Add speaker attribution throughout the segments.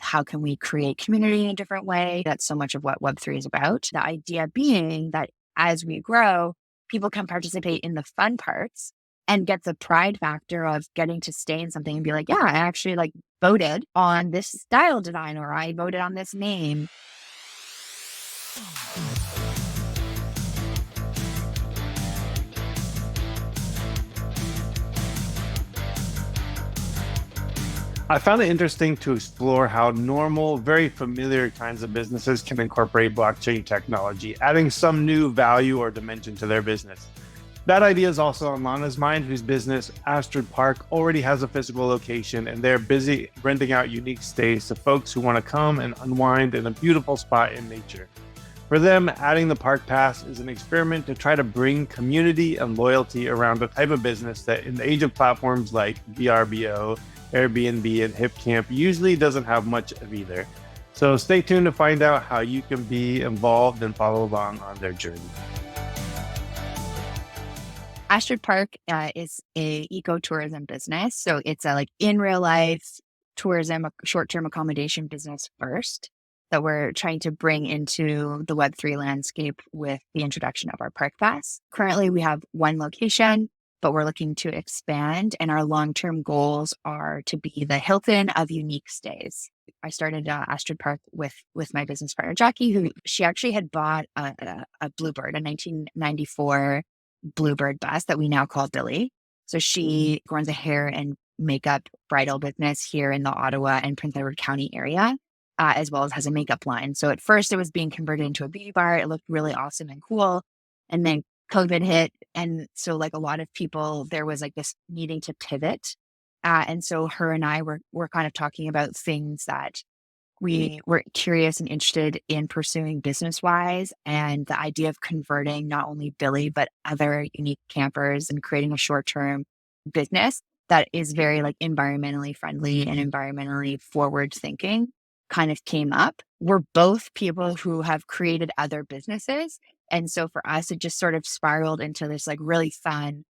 Speaker 1: how can we create community in a different way? That's so much of what Web3 is about. The idea being that as we grow, people can participate in the fun parts and get the pride factor of getting to stay in something and be like, yeah, I actually like voted on this style design, or I voted on this name.
Speaker 2: I found it interesting to explore how normal, very familiar kinds of businesses can incorporate blockchain technology, adding some new value or dimension to their business. That idea is also on Lana's mind, whose business, Astrid Park, already has a physical location, and they're busy renting out unique stays to folks who want to come and unwind in a beautiful spot in nature. For them, adding the park pass is an experiment to try to bring community and loyalty around a type of business that, in the age of platforms like VRBO, Airbnb, and Hipcamp, usually doesn't have much of either. So stay tuned to find out how you can be involved and follow along on their journey.
Speaker 1: Astrid Park is a ecotourism business. So it's a like in real life tourism, short-term accommodation business first that we're trying to bring into the Web3 landscape with the introduction of our Park Pass. Currently, we have one location, but we're looking to expand, and our long-term goals are to be the Hilton of unique stays. I started Astrid Park with my business partner, Jackie, who she actually had bought a Bluebird, a 1994 Bluebird bus that we now call Billy. So she runs a hair and makeup bridal business here in the Ottawa and Prince Edward County area, as well as has a makeup line. So at first it was being converted into a beauty bar. It looked really awesome and cool. And then COVID hit. And so like a lot of people, there was like this needing to pivot. And so her and I were kind of talking about things that we were curious and interested in pursuing business-wise, and the idea of converting not only Billy, but other unique campers and creating a short-term business that is very like environmentally friendly and environmentally forward-thinking kind of came up. We're both people who have created other businesses. And so for us, it just sort of spiraled into this like really fun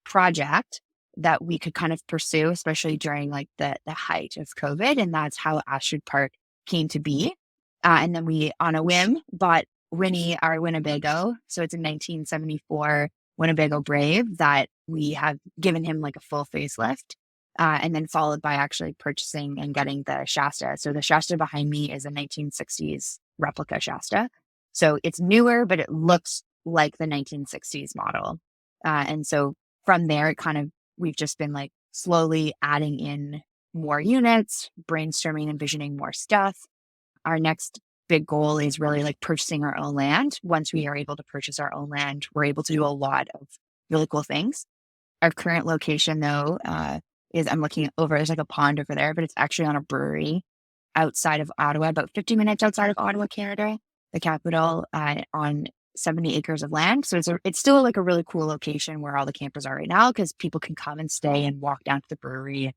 Speaker 1: project that we could kind of pursue, especially during like the height of COVID. And that's how Astrid Park came to be. And then we, on a whim, bought Winnie, our Winnebago. So it's a 1974 Winnebago Brave that we have given him like a full facelift. And then followed by actually purchasing and getting the Shasta. So the Shasta behind me is a 1960s replica Shasta. So it's newer, but it looks like the 1960s model. And so from there, we've just been like slowly adding in more units, brainstorming, envisioning more stuff. Our next big goal is really like purchasing our own land. Once we are able to purchase our own land, we're able to do a lot of really cool things. Our current location though, is I'm looking over, there's like a pond over there, but it's actually on a brewery outside of Ottawa, about 50 minutes outside of Ottawa, Canada, the capital, on 70 acres of land. So it's still like a really cool location where all the campers are right now, because people can come and stay and walk down to the brewery,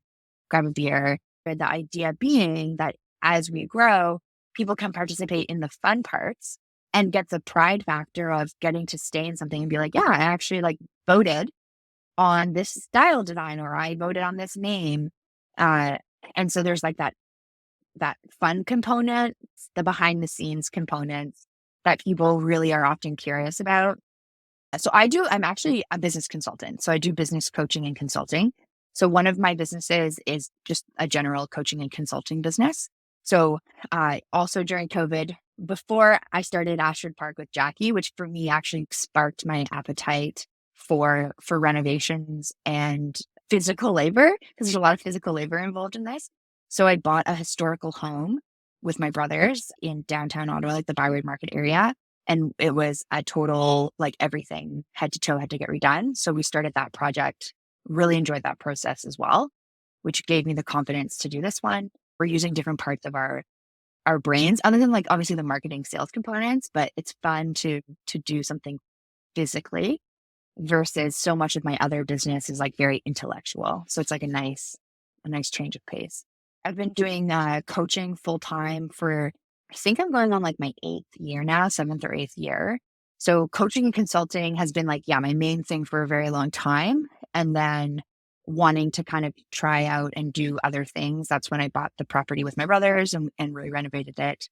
Speaker 1: grab a beer. The idea being that as we grow, people can participate in the fun parts and get the pride factor of getting to stay in something and be like, yeah, I actually like voted on this style design, or I voted on this name. And so there's like that fun component, the behind the scenes components that people really are often curious about. So I'm actually a business consultant. So I do business coaching and consulting. So one of my businesses is just a general coaching and consulting business. So also during COVID, before I started Astrid Park with Jackie, which for me actually sparked my appetite for renovations and physical labor, because there's a lot of physical labor involved in this. So I bought a historical home with my brothers in downtown Ottawa, like the Byward Market area. And it was a total, like everything head to toe had to get redone. So we started that project, really enjoyed that process as well, which gave me the confidence to do this one. We're using different parts of our brains, other than like obviously the marketing sales components, but it's fun to do something physically versus so much of my other business is like very intellectual. So it's like a nice change of pace. I've been doing coaching full time for, I think I'm going on like my 8th year now, 7th or 8th year. So coaching and consulting has been like, my main thing for a very long time. And then wanting to kind of try out and do other things, that's when I bought the property with my brothers and really renovated it.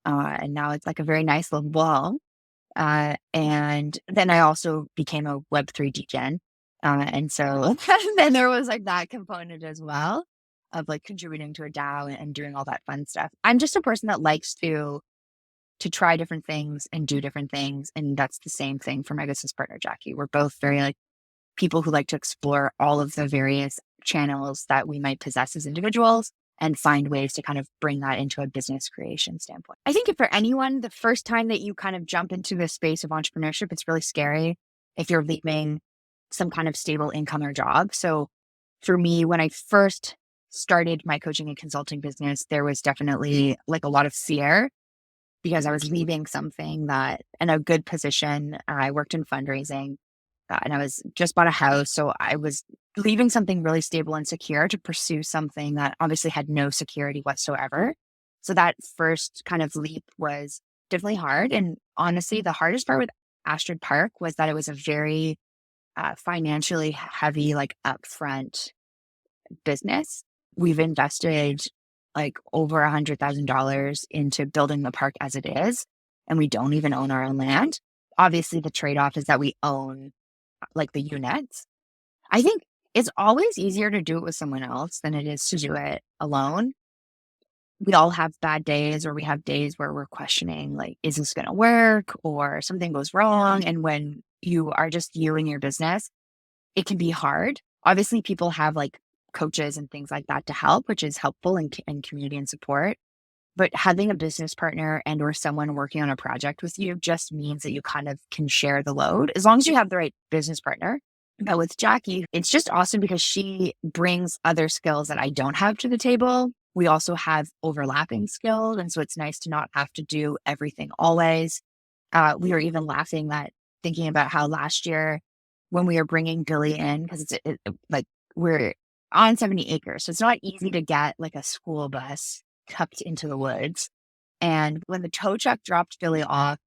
Speaker 1: And now it's like a very nice little wall. And then I also became a Web3 degen. And so then there was like that component as well of like contributing to a DAO and doing all that fun stuff. I'm just a person that likes to try different things and do different things. And that's the same thing for my business partner, Jackie. We're both very like people who like to explore all of the various channels that we might possess as individuals and find ways to kind of bring that into a business creation standpoint. I think if for anyone, the first time that you kind of jump into the space of entrepreneurship, it's really scary if you're leaving some kind of stable income or job. So for me, when I first started my coaching and consulting business, there was definitely like a lot of fear because I was leaving something that in a good position. I worked in fundraising and I was just bought a house. So I was leaving something really stable and secure to pursue something that obviously had no security whatsoever. So that first kind of leap was definitely hard. And honestly, the hardest part with Astrid Park was that it was a very financially heavy, like upfront business. We've invested like over $100,000 into building the park as it is, and we don't even own our own land. Obviously, the trade-off is that we own like the units. I think it's always easier to do it with someone else than it is to do it alone. We all have bad days, or we have days where we're questioning, like, is this going to work, or something goes wrong. And when you are just you and your business, it can be hard. Obviously, people have like coaches and things like that to help, which is helpful and community and support. But having a business partner and or someone working on a project with you just means that you kind of can share the load as long as you have the right business partner. But with Jackie, it's just awesome because she brings other skills that I don't have to the table. We also have overlapping skills. And so it's nice to not have to do everything always. We were even laughing that thinking about how last year when we were bringing Billy in, because like we're on 70 acres. So it's not easy to get like a school bus tucked into the woods. And when the tow truck dropped Billy off,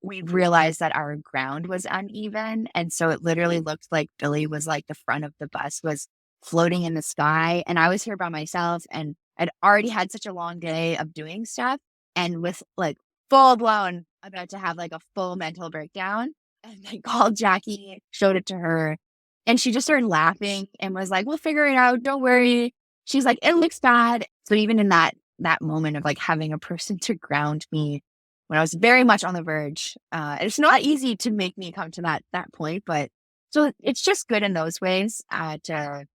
Speaker 1: we realized that our ground was uneven. And so it literally looked like Billy was like the front of the bus was floating in the sky. And I was here by myself and I'd already had such a long day of doing stuff and with like full blown about to have like a full mental breakdown. And I called Jackie, showed it to her, and she just started laughing and was like, we'll figure it out. Don't worry. She's like, it looks bad. So even in that moment of like having a person to ground me when I was very much on the verge, it's not easy to make me come to that point, but so it's just good in those ways to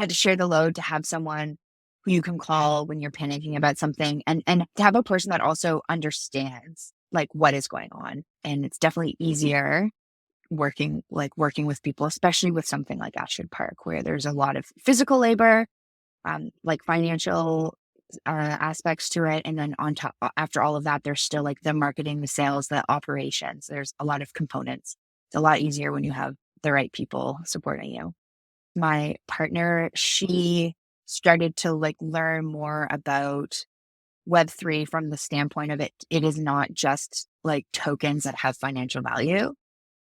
Speaker 1: share the load, to have someone who you can call when you're panicking about something and to have a person that also understands like what is going on. And it's definitely easier working with people, especially with something like Astrid Park, where there's a lot of physical labor, like financial aspects to it. And then on top, after all of that, there's still like the marketing, the sales, the operations. There's a lot of components. It's a lot easier when you have the right people supporting you. My partner, she started to like learn more about Web3 from the standpoint of it is not just like tokens that have financial value.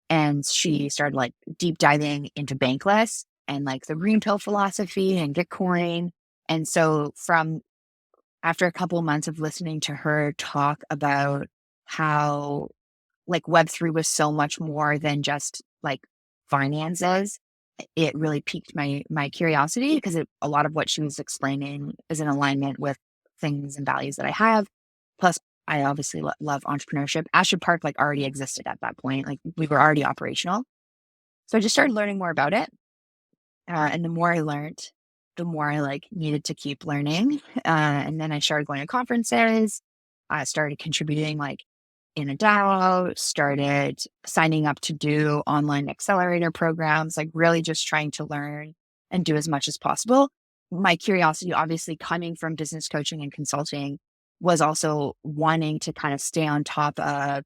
Speaker 1: And she started like deep diving into Bankless and like the green pill philosophy and Bitcoin. And so after a couple of months of listening to her talk about how like Web3 was so much more than just like finances, it really piqued my curiosity because a lot of what she was explaining is in alignment with things and values that I have. Plus, I obviously love entrepreneurship. Astrid Park like already existed at that point. Like we were already operational. So I just started learning more about it. And the more I learned, the more I like needed to keep learning. And then I started going to conferences. I started contributing like in a DAO, started signing up to do online accelerator programs, like really just trying to learn and do as much as possible. My curiosity, obviously coming from business coaching and consulting, was also wanting to kind of stay on top of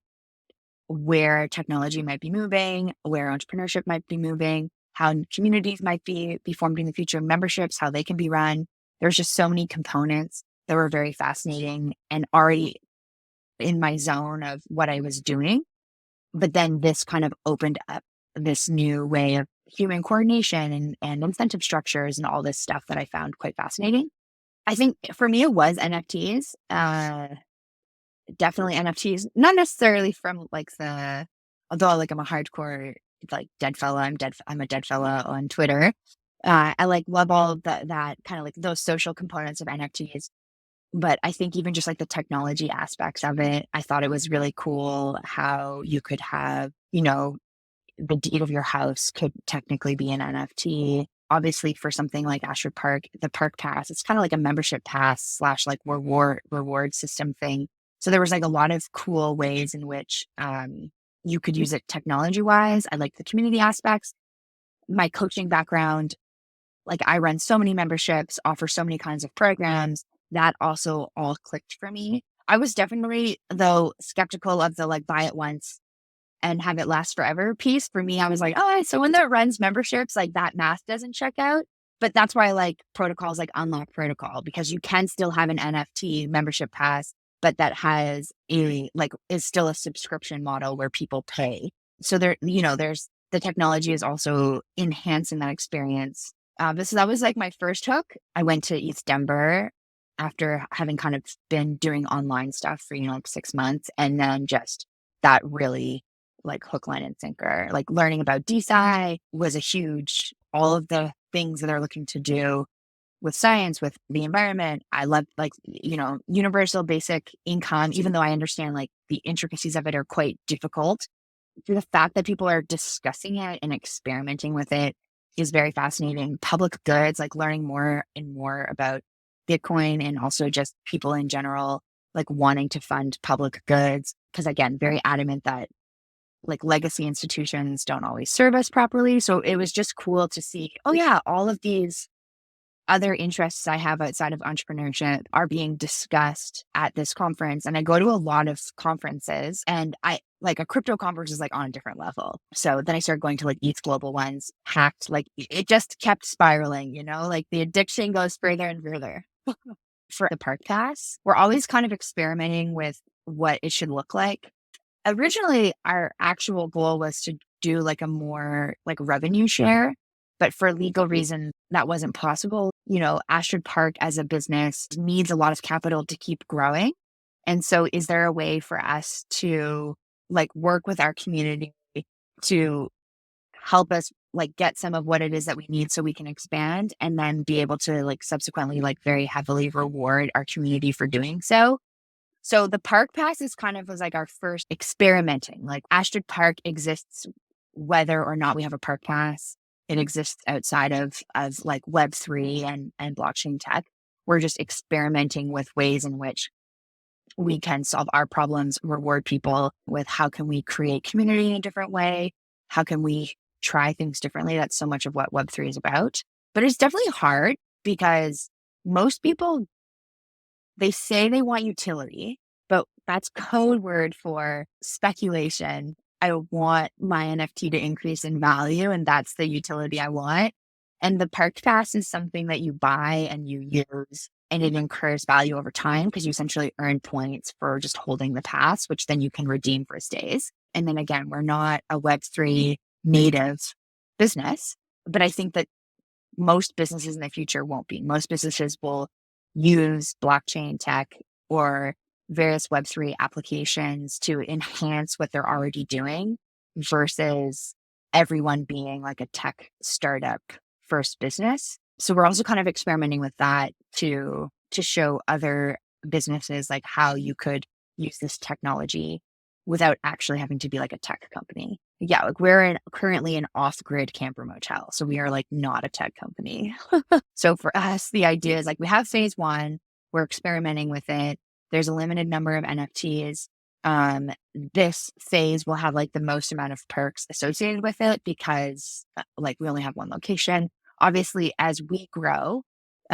Speaker 1: where technology might be moving, where entrepreneurship might be moving, how communities might be formed in the future, memberships, how they can be run. There's just so many components that were very fascinating and already in my zone of what I was doing. But then this kind of opened up this new way of human coordination and incentive structures and all this stuff that I found quite fascinating. I think for me, it was NFTs. Definitely NFTs, not necessarily from like although like I'm a hardcore like dead fella, I'm a dead fella on Twitter. I like love all of that kind of like those social components of NFTs. But I think even just like the technology aspects of it, I thought it was really cool how you could have, the deed of your house could technically be an NFT. Obviously, for something like Astrid Park, the park pass, it's kind of like a membership pass slash like reward system thing. So there was like a lot of cool ways in which you could use it technology wise. I like the community aspects. My coaching background, like I run so many memberships, offer so many kinds of programs. That also all clicked for me. I was definitely, though, skeptical of the like buy it once and have it last forever piece. For me, I was like, oh, so when that runs memberships, like that math doesn't check out. But that's why I like protocols like Unlock Protocol, because you can still have an NFT membership pass, but that has is still a subscription model where people pay. So there's the technology is also enhancing that experience. That was like my first hook. I went to East Denver after having kind of been doing online stuff for, like 6 months. And then just that really like hook, line, and sinker. Like learning about DeSci was a huge, all of the things that they're looking to do with science, with the environment. I love like, universal basic income, even though I understand like the intricacies of it are quite difficult. The fact that people are discussing it and experimenting with it is very fascinating. Public goods, like learning more and more about Bitcoin and also just people in general, like wanting to fund public goods. Because again, very adamant that like legacy institutions don't always serve us properly. So it was just cool to see, oh yeah, all of these other interests I have outside of entrepreneurship are being discussed at this conference. And I go to a lot of conferences, and I like a crypto conference is like on a different level. So then I started going to like ETH global ones, hacked, like it just kept spiraling, like the addiction goes further and further. For the park pass, we're always kind of experimenting with what it should look like. Originally, our actual goal was to do like a more like revenue share, but for legal reasons, that wasn't possible. Astrid Park as a business needs a lot of capital to keep growing. And so is there a way for us to like work with our community to help us like get some of what it is that we need so we can expand, and then be able to like subsequently like very heavily reward our community for doing so? So the park pass is kind of was like our first experimenting. Like Astrid Park exists whether or not we have a park pass. It exists outside of like Web3 and blockchain tech. We're just experimenting with ways in which we can solve our problems, reward people with how can we create community in a different way? How can we try things differently? That's so much of what Web3 is about. But it's definitely hard because most people, they say they want utility, but that's code word for speculation. I want my NFT to increase in value, and that's the utility I want. And the park pass is something that you buy and you use, and it incurs value over time because you essentially earn points for just holding the pass, which then you can redeem for stays. And then again, we're not a Web3 native business, but I think that most businesses in the future won't be. Most businesses will use blockchain tech or various Web3 applications to enhance what they're already doing versus everyone being like a tech startup first business. So we're also kind of experimenting with that to show other businesses like how you could use this technology without actually having to be like a tech company. Yeah, like we're currently an off-grid camper motel. So we are like not a tech company. So for us, the idea is like we have phase one, we're experimenting with it. There's a limited number of NFTs. This phase will have like the most amount of perks associated with it because like we only have one location. Obviously, as we grow,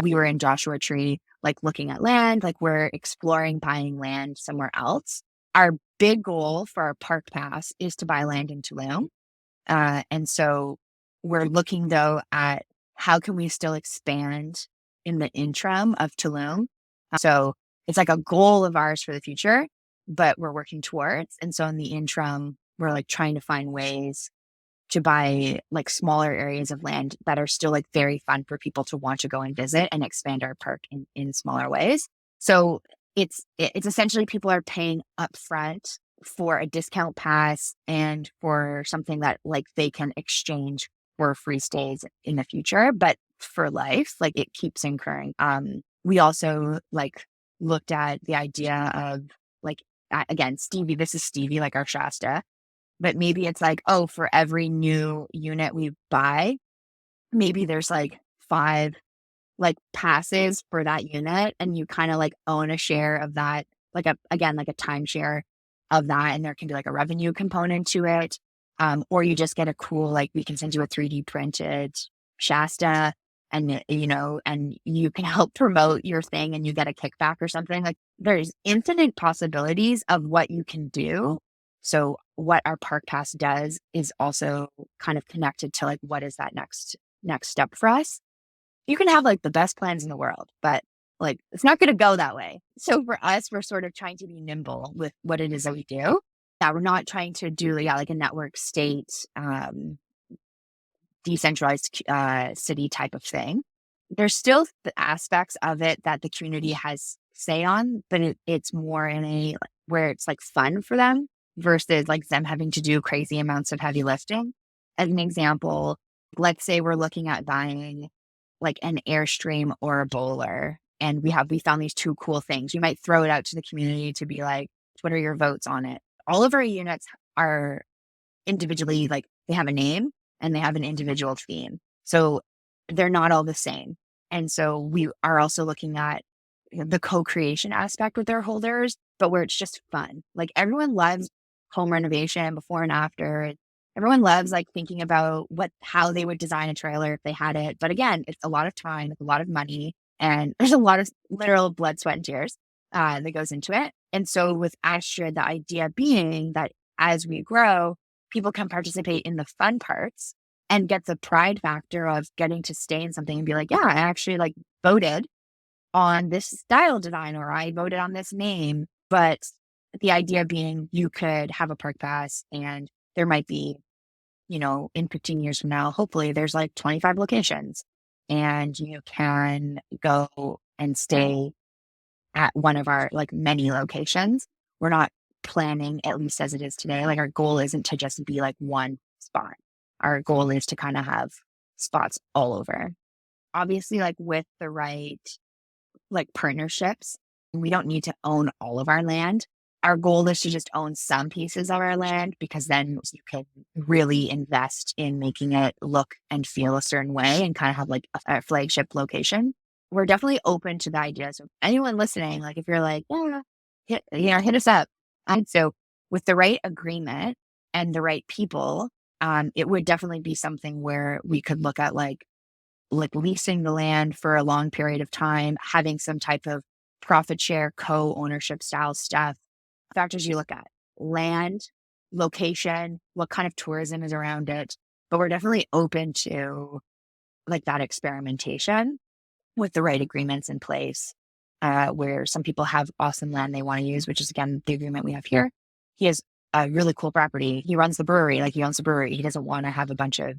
Speaker 1: we were in Joshua Tree, like looking at land, like we're exploring buying land somewhere else. Our big goal for our park pass is to buy land in Tulum. And so we're looking though at how can we still expand in the interim of Tulum. So it's like a goal of ours for the future, but we're working towards. And so in the interim, we're like trying to find ways to buy like smaller areas of land that are still like very fun for people to want to go and visit and expand our park in smaller ways. So it's essentially people are paying upfront for a discount pass and for something that like they can exchange for free stays in the future, but for life, like it keeps incurring. We also like looked at the idea of like, again, Stevie, this is Stevie, like our Shasta, but maybe it's like, oh, for every new unit we buy, maybe there's like 5 like passes for that unit, and you kind of like own a share of that, like again, like a timeshare of that. And there can be like a revenue component to it. Or you just get a cool, like we can send you a 3D printed Shasta, and and you can help promote your thing and you get a kickback or something. Like there's infinite possibilities of what you can do. So what our park pass does is also kind of connected to like, what is that next step for us? You can have like the best plans in the world, but like it's not going to go that way. So for us, we're sort of trying to be nimble with what it is that we do. Yeah, we're not trying to do like a network state, decentralized city type of thing. There's still the aspects of it that the community has say on, but it's more in a where it's like fun for them versus like them having to do crazy amounts of heavy lifting. As an example, let's say we're looking at buying like an Airstream or a bowler, and we found these 2 cool things. We might throw it out to the community to be like, what are your votes on it? All of our units are individually, like they have a name and they have an individual theme. So they're not all the same. And so we are also looking at the co-creation aspect with their holders, but where it's just fun. Like everyone loves home renovation before and after. Everyone loves like thinking about how they would design a trailer if they had it. But again, it's a lot of time, it's a lot of money, and there's a lot of literal blood, sweat, and tears that goes into it. And so with Astrid, the idea being that as we grow, people can participate in the fun parts and get the pride factor of getting to stay in something and be like, yeah, I actually like voted on this style design, or I voted on this name. But the idea being you could have a park pass and there might be, in 15 years from now, hopefully there's like 25 locations and you can go and stay at one of our like many locations. We're not planning, at least as it is today, like our goal isn't to just be like one spot. Our goal is to kind of have spots all over. Obviously, like with the right like partnerships, we don't need to own all of our land. Our goal is to just own some pieces of our land, because then you can really invest in making it look and feel a certain way and kind of have like a flagship location. We're definitely open to the idea. So anyone listening, like if you're like, yeah, hit us up. And so with the right agreement and the right people, it would definitely be something where we could look at like leasing the land for a long period of time, having some type of profit share, co-ownership style stuff. Factors you look at: land, location, what kind of tourism is around it. But we're definitely open to like that experimentation with the right agreements in place, where some people have awesome land they want to use, which is again the agreement we have here. He has a really cool property. He runs the brewery, like he owns the brewery. He doesn't want to have a bunch of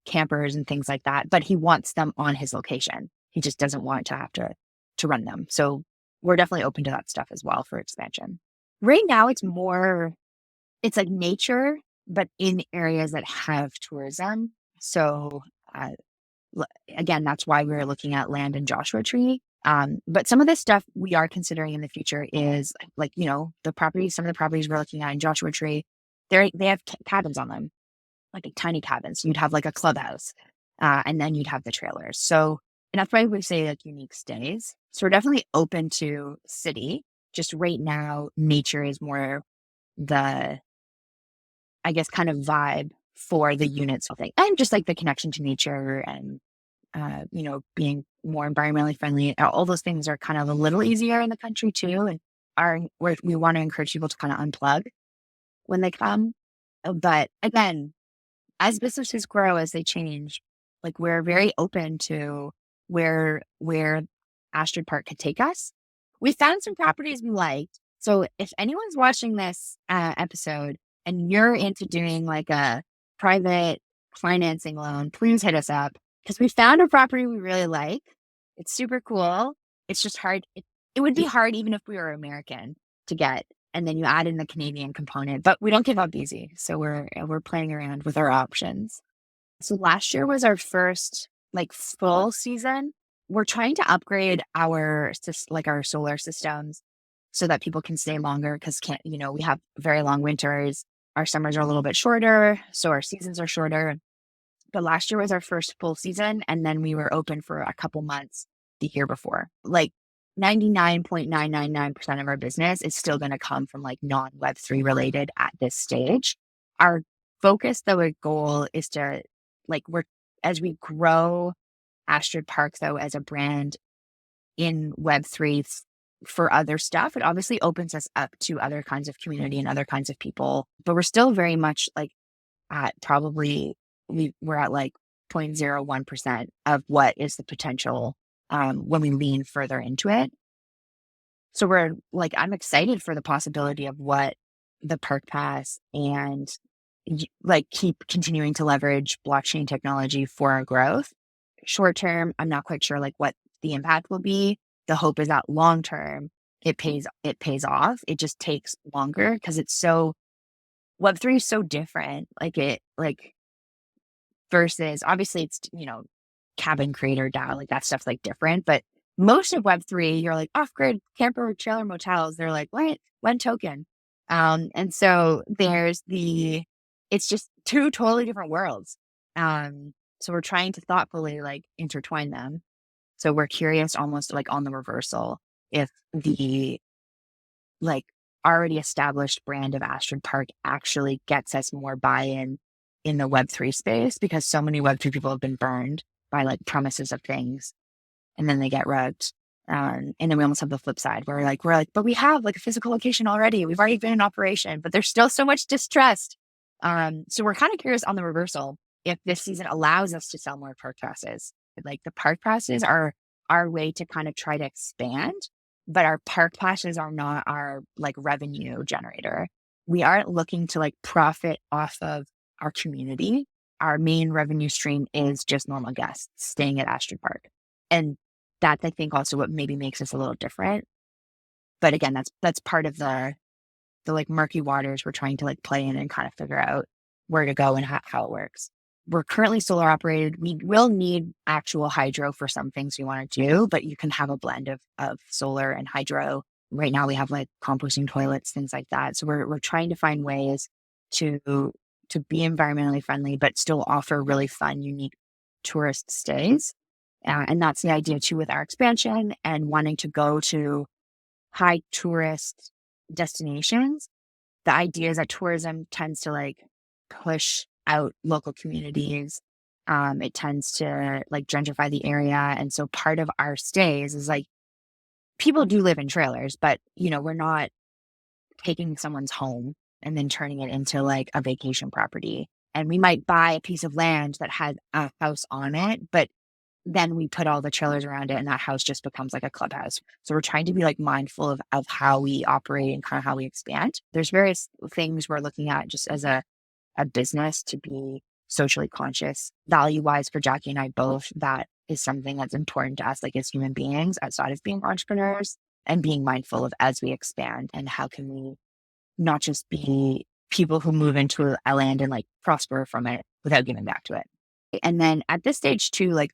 Speaker 1: campers and things like that, but he wants them on his location. He just doesn't want to have to run them. So we're definitely open to that stuff as well for expansion. Right now, it's like nature, but in areas that have tourism. So again, that's why we're looking at land in Joshua Tree. But some of this stuff we are considering in the future is like, some of the properties we're looking at in Joshua Tree, they have cabins on them, like tiny cabins. You'd have like a clubhouse, and then you'd have the trailers. So, and that's why we say like unique stays. So we're definitely open to city. Just right now, nature is more the, I guess, kind of vibe for the units thing. And just like the connection to nature and, being more environmentally friendly. All those things are kind of a little easier in the country too. And we want to encourage people to kind of unplug when they come. But again, as businesses grow, as they change, like we're very open to where Astrid Park could take us. We found some properties we liked. So if anyone's watching this episode and you're into doing like a private financing loan, please hit us up because we found a property we really like. It's super cool. It's just hard. It would be hard even if we were American to get. And then you add in the Canadian component, but we don't give up easy. So we're playing around with our options. So last year was our first like full season. We're trying to upgrade our solar systems so that people can stay longer because we have very long winters. Our summers are a little bit shorter, so our seasons are shorter. But last year was our first full season, and then we were open for a couple months the year before. Like 99.999% of our business is still going to come from like non-Web3 related at this stage. Our focus, though, our goal is to as we grow Astrid Park, though, as a brand in Web3 for other stuff, it obviously opens us up to other kinds of community and other kinds of people. But we're still very much like at probably we're at like 0.01% of what is the potential when we lean further into it. So I'm excited for the possibility of what the Park Pass and like keep continuing to leverage blockchain technology for our growth. Short term, I'm not quite sure like what the impact will be. The hope is that long term it pays off. It just takes longer because it's so Web3 is so different. Versus obviously it's cabin creator DAO, like that stuff's like different, but most of Web3 you're like off-grid camper trailer motels, they're like what one token. And so it's just two totally different worlds. So we're trying to thoughtfully like intertwine them. So we're curious almost like on the reversal if the like already established brand of Astrid Park actually gets us more buy-in in the Web3 space, because so many Web3 people have been burned by like promises of things and then they get rugged. And then we almost have the flip side where we're like, but we have like a physical location already. We've already been in operation, but there's still so much distrust. So we're kind of curious on the reversal if this season allows us to sell more park passes. Like the park passes are our way to kind of try to expand, but our park passes are not our like revenue generator. We aren't looking to like profit off of our community. Our main revenue stream is just normal guests staying at Astrid Park. And that's, I think, also what maybe makes us a little different. But again, that's part of the like murky waters we're trying to like play in and kind of figure out where to go and how it works. We're currently solar operated. We will need actual hydro for some things we want to do, but you can have a blend of solar and hydro. Right now we have like composting toilets, things like that. So we're trying to find ways to be environmentally friendly, but still offer really fun, unique tourist stays. And that's the idea too with our expansion and wanting to go to high tourist destinations. The idea is that tourism tends to like push out local communities. It tends to like gentrify the area. And so part of our stays is like people do live in trailers, but we're not taking someone's home and then turning it into like a vacation property. And we might buy a piece of land that has a house on it, but then we put all the trailers around it and that house just becomes like a clubhouse. So we're trying to be like mindful of how we operate and kind of how we expand. There's various things we're looking at just as a business to be socially conscious, value-wise for Jackie and I both. That is something that's important to us, like as human beings outside of being entrepreneurs, and being mindful of as we expand and how can we not just be people who move into a land and like prosper from it without giving back to it. And then at this stage too, like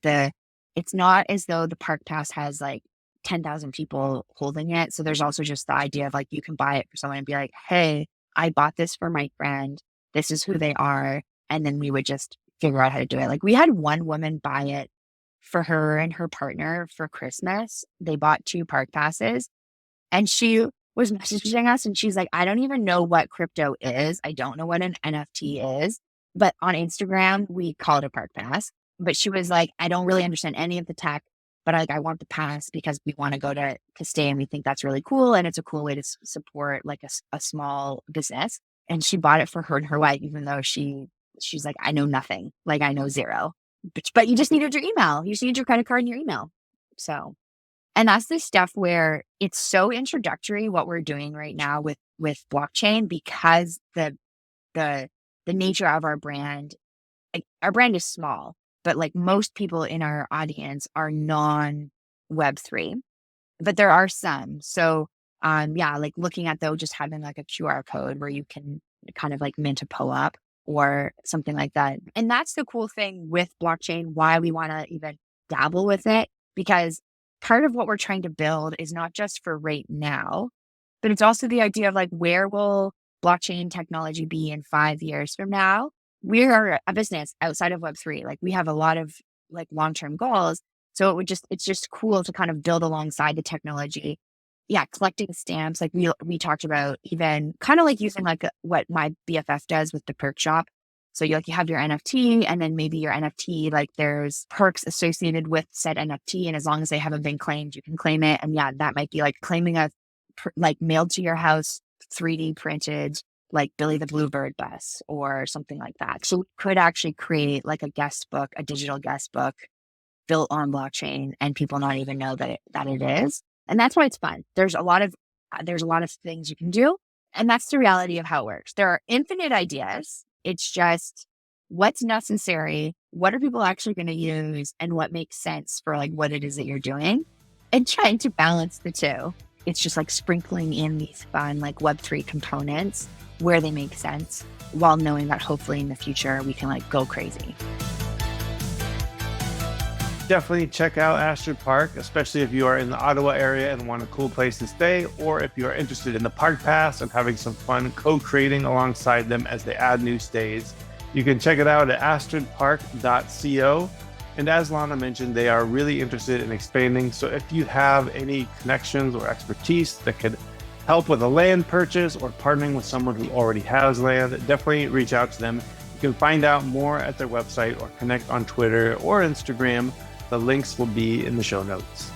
Speaker 1: it's not as though the Park Pass has like 10,000 people holding it. So there's also just the idea of like, you can buy it for someone and be like, hey, I bought this for my friend. This is who they are. And then we would just figure out how to do it. Like we had one woman buy it for her and her partner for Christmas. They bought 2 Park Passes and she was messaging us and she's like, I don't even know what crypto is. I don't know what an NFT is. But on Instagram, we call it a Park Pass. But she was like, I don't really understand any of the tech, but I want the pass because we want to go to stay and we think that's really cool. And it's a cool way to support like a small business. And she bought it for her and her wife, even though she's like, I know nothing. Like I know zero. But you just needed your email. You just need your credit card and your email. So, and that's the stuff where it's so introductory what we're doing right now with blockchain, because the nature of our brand like, our brand is small, but like most people in our audience are non Web3, but there are some. So, yeah, like looking at though, just having like a QR code where you can kind of like mint a POAP or something like that. And that's the cool thing with blockchain, why we want to even dabble with it, because part of what we're trying to build is not just for right now, but it's also the idea of like, where will blockchain technology be in 5 years from now? We are a business outside of Web3. Like we have a lot of like long-term goals. So it's just cool to kind of build alongside the technology. Yeah, collecting stamps. Like we talked about, even kind of like using like what my BFF does with the perk shop. So you have your NFT, and then maybe your NFT, like there's perks associated with said NFT. And as long as they haven't been claimed, you can claim it. And yeah, that might be like claiming a like mailed to your house, 3D printed, like Billy the Bluebird bus or something like that. So we could actually create like a guest book, a digital guest book built on blockchain, and people not even know that it is. And that's why it's fun. There's a lot of things you can do. And that's the reality of how it works. There are infinite ideas. It's just what's necessary, what are people actually going to use, and what makes sense for like what it is that you're doing, and trying to balance the two. It's just like sprinkling in these fun like Web3 components where they make sense, while knowing that hopefully in the future we can like go crazy.
Speaker 2: Definitely check out Astrid Park, especially if you are in the Ottawa area and want a cool place to stay, or if you are interested in the Park Pass and having some fun co-creating alongside them as they add new stays. You can check it out at astridpark.co. And as Lana mentioned, they are really interested in expanding. So if you have any connections or expertise that could help with a land purchase or partnering with someone who already has land, definitely reach out to them. You can find out more at their website or connect on Twitter or Instagram. The links will be in the show notes.